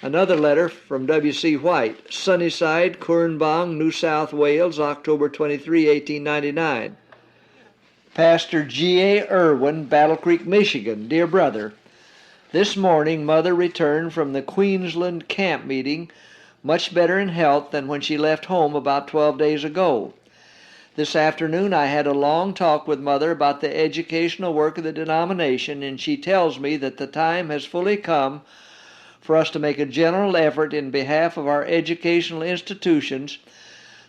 Another letter from W.C. White, Sunnyside, Currambong, New South Wales, October 23, 1899. Pastor G.A. Erwin, Battle Creek, Michigan. Dear Brother, this morning Mother returned from the Queensland camp meeting much better in health than when she left home about 12 days ago. This afternoon I had a long talk with Mother about the educational work of the denomination, and she tells me that the time has fully come for us to make a general effort in behalf of our educational institutions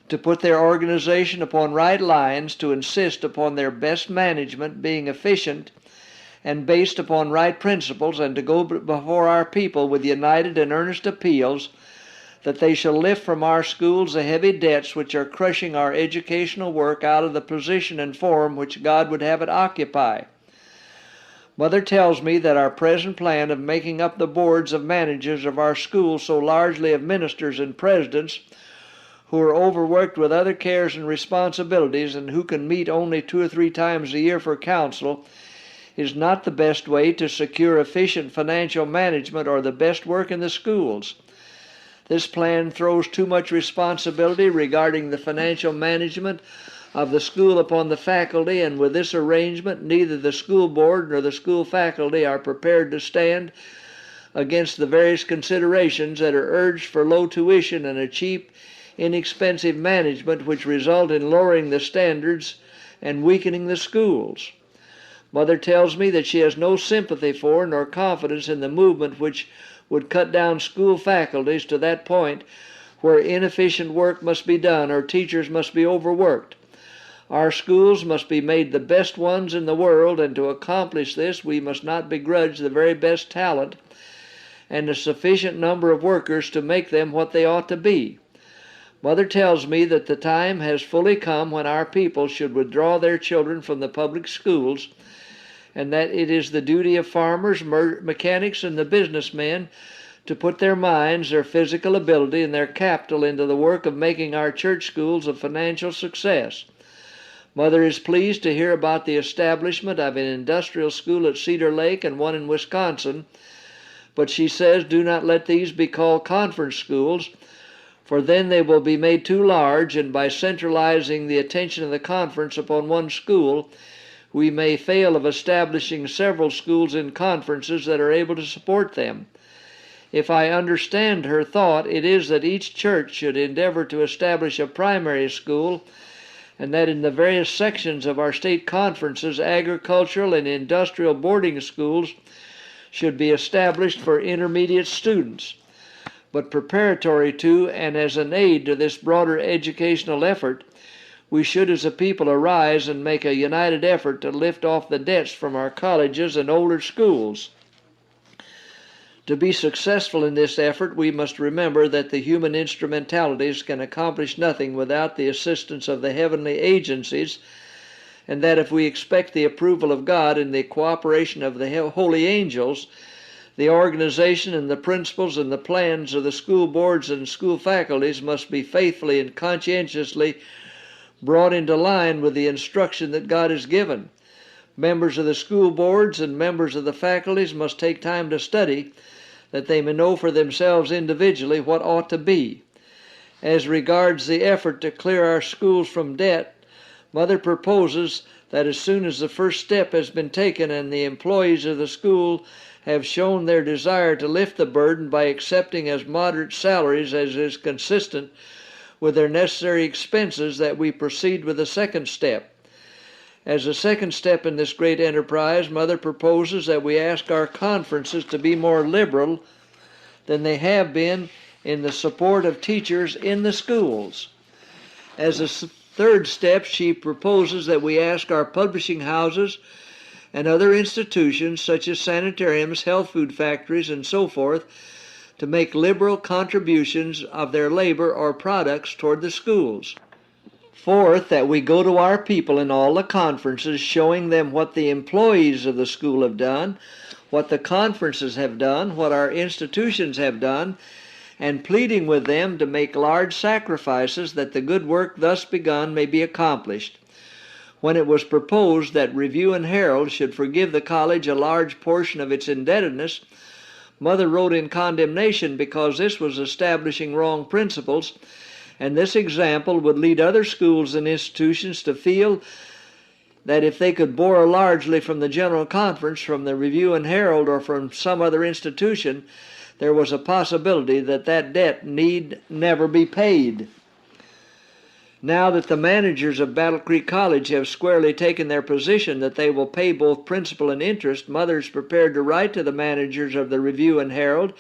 to put their organization upon right lines, to insist upon their best management being efficient and based upon right principles, and to go before our people with united and earnest appeals that they shall lift from our schools the heavy debts which are crushing our educational work out of the position and form which God would have it occupy. Mother tells me that our present plan of making up the boards of managers of our schools so largely of ministers and presidents who are overworked with other cares and responsibilities and who can meet only 2 or 3 times a year for counsel is not the best way to secure efficient financial management or the best work in the schools. This plan throws too much responsibility regarding the financial management of the school upon the faculty, and with this arrangement neither the school board nor the school faculty are prepared to stand against the various considerations that are urged for low tuition and a cheap, inexpensive management which result in lowering the standards and weakening the schools. Mother tells me that she has no sympathy for nor confidence in the movement which would cut down school faculties to that point where inefficient work must be done or teachers must be overworked. Our schools must be made the best ones in the world, and to accomplish this we must not begrudge the very best talent and a sufficient number of workers to make them what they ought to be. Mother tells me that the time has fully come when our people should withdraw their children from the public schools, and that it is the duty of farmers, mechanics, and the businessmen to put their minds, their physical ability, and their capital into the work of making our church schools a financial success. Mother is pleased to hear about the establishment of an industrial school at Cedar Lake and one in Wisconsin, but she says do not let these be called conference schools, for then they will be made too large, and by centralizing the attention of the conference upon one school, we may fail of establishing several schools in conferences that are able to support them. If I understand her thought, it is that each church should endeavor to establish a primary school, and that in the various sections of our state conferences, agricultural and industrial boarding schools should be established for intermediate students. But preparatory to and as an aid to this broader educational effort, we should as a people arise and make a united effort to lift off the debts from our colleges and older schools. To be successful in this effort, we must remember that the human instrumentalities can accomplish nothing without the assistance of the heavenly agencies, and that if we expect the approval of God and the cooperation of the holy angels, the organization and the principles and the plans of the school boards and school faculties must be faithfully and conscientiously brought into line with the instruction that God has given. Members of the school boards and members of the faculties must take time to study, that they may know for themselves individually what ought to be. As regards the effort to clear our schools from debt, Mother proposes that as soon as the first step has been taken and the employees of the school have shown their desire to lift the burden by accepting as moderate salaries as is consistent with their necessary expenses, that we proceed with the second step. As a second step in this great enterprise, Mother proposes that we ask our conferences to be more liberal than they have been in the support of teachers in the schools. As a third step, she proposes that we ask our publishing houses and other institutions, such as sanitariums, health food factories, and so forth, to make liberal contributions of their labor or products toward the schools. Fourth, that we go to our people in all the conferences, showing them what the employees of the school have done, what the conferences have done, what our institutions have done, and pleading with them to make large sacrifices that the good work thus begun may be accomplished. When it was proposed that Review and Herald should forgive the college a large portion of its indebtedness, Mother wrote in condemnation because this was establishing wrong principles, and this example would lead other schools and institutions to feel that if they could borrow largely from the General Conference, from the Review and Herald, or from some other institution, there was a possibility that that debt need never be paid. Now that the managers of Battle Creek College have squarely taken their position that they will pay both principal and interest, Mother is prepared to write to the managers of the Review and Herald,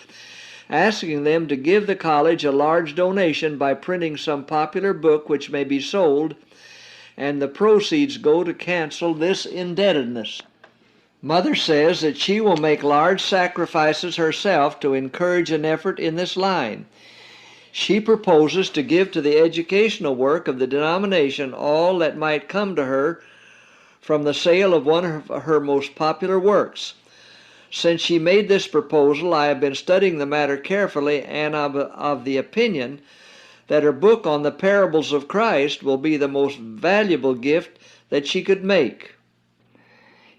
asking them to give the college a large donation by printing some popular book which may be sold, and the proceeds go to cancel this indebtedness. Mother says that she will make large sacrifices herself to encourage an effort in this line. She proposes to give to the educational work of the denomination all that might come to her from the sale of one of her most popular works. Since she made this proposal, I have been studying the matter carefully and of the opinion that her book on the parables of Christ will be the most valuable gift that she could make.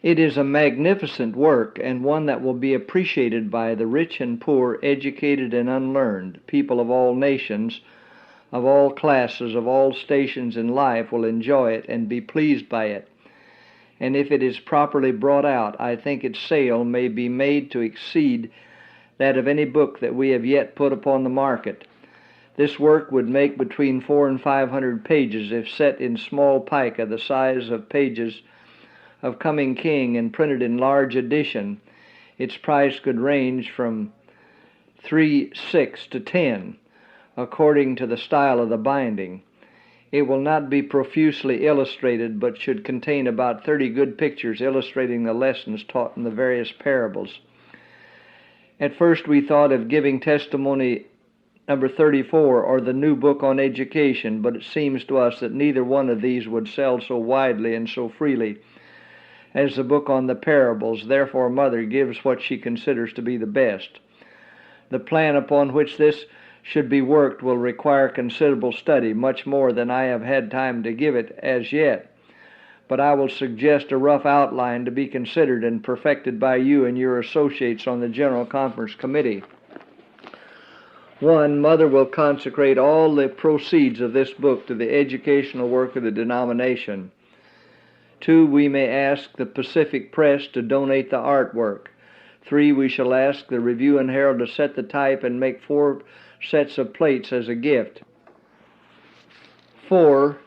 It is a magnificent work, and one that will be appreciated by the rich and poor, educated and unlearned. People of all nations, of all classes, of all stations in life will enjoy it and be pleased by it. And if it is properly brought out, I think its sale may be made to exceed that of any book that we have yet put upon the market. This work would make between 400 and 500 pages if set in small pica, the size of pages of Coming King, and printed in large edition. Its price could range from 3.6 to 10, according to the style of the binding. It will not be profusely illustrated, but should contain about 30 good pictures illustrating the lessons taught in the various parables. At first we thought of giving testimony number 34, or the new book on education, but it seems to us that neither one of these would sell so widely and so freely as the book on the parables. Therefore, Mother gives what she considers to be the best. The plan upon which this should be worked will require considerable study, much more than I have had time to give it as yet. But I will suggest a rough outline to be considered and perfected by you and your associates on the General Conference Committee. 1. Mother will consecrate all the proceeds of this book to the educational work of the denomination. 2. We may ask the Pacific Press to donate the artwork. 3. We shall ask the Review and Herald to set the type and make 4 sets of plates as a gift. 4.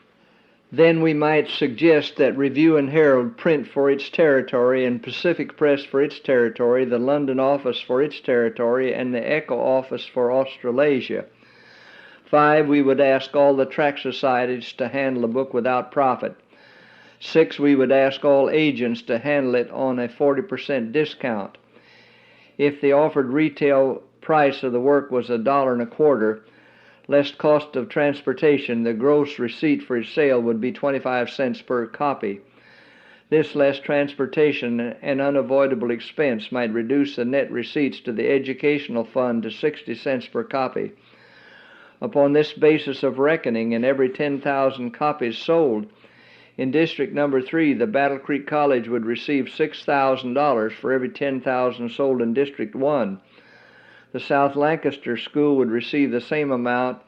Then we might suggest that Review and Herald print for its territory, and Pacific Press for its territory, the London office for its territory, and the Echo office for Australasia. 5. We would ask all the tract societies to handle the book without profit. 6. We would ask all agents to handle it on a 40% discount. If the offered retail price of the work was $1.25, less cost of transportation, the gross receipt for its sale would be 25 cents per copy. This less transportation and unavoidable expense might reduce the net receipts to the educational fund to 60 cents per copy. Upon this basis of reckoning, and every 10,000 copies sold in District Number 3, the Battle Creek College would receive $6,000 for every 10,000 sold in District 1. The South Lancaster School would receive the same amount,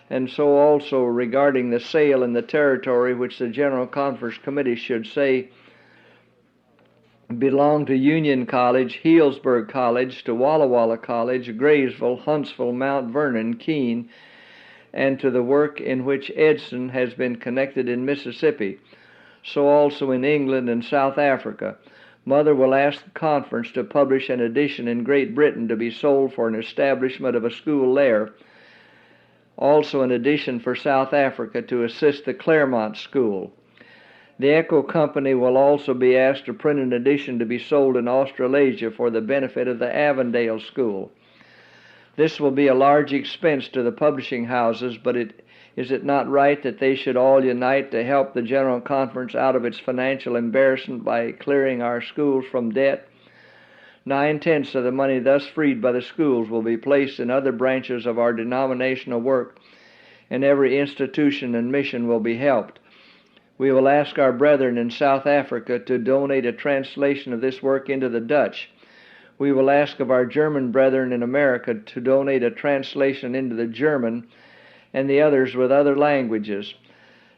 and so also regarding the sale in the territory which the General Conference Committee should say belong to Union College, Healdsburg College, to Walla Walla College, Graysville, Huntsville, Mount Vernon, Keene, and to the work in which Edson has been connected in Mississippi, so also in England and South Africa. Mother will ask the conference to publish an edition in Great Britain to be sold for an establishment of a school there, also an edition for South Africa to assist the Claremont School. The Echo Company will also be asked to print an edition to be sold in Australasia for the benefit of the Avondale School. This will be a large expense to the publishing houses, but is it not right that they should all unite to help the General Conference out of its financial embarrassment by clearing our schools from debt? 9/10 of the money thus freed by the schools will be placed in other branches of our denominational work, and every institution and mission will be helped. We will ask our brethren in South Africa to donate a translation of this work into the Dutch. We will ask of our German brethren in America to donate a translation into the German and the others with other languages.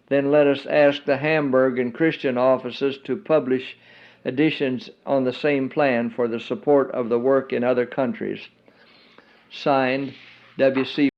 Then let us ask the Hamburg and Christian offices to publish editions on the same plan for the support of the work in other countries. Signed, W.C.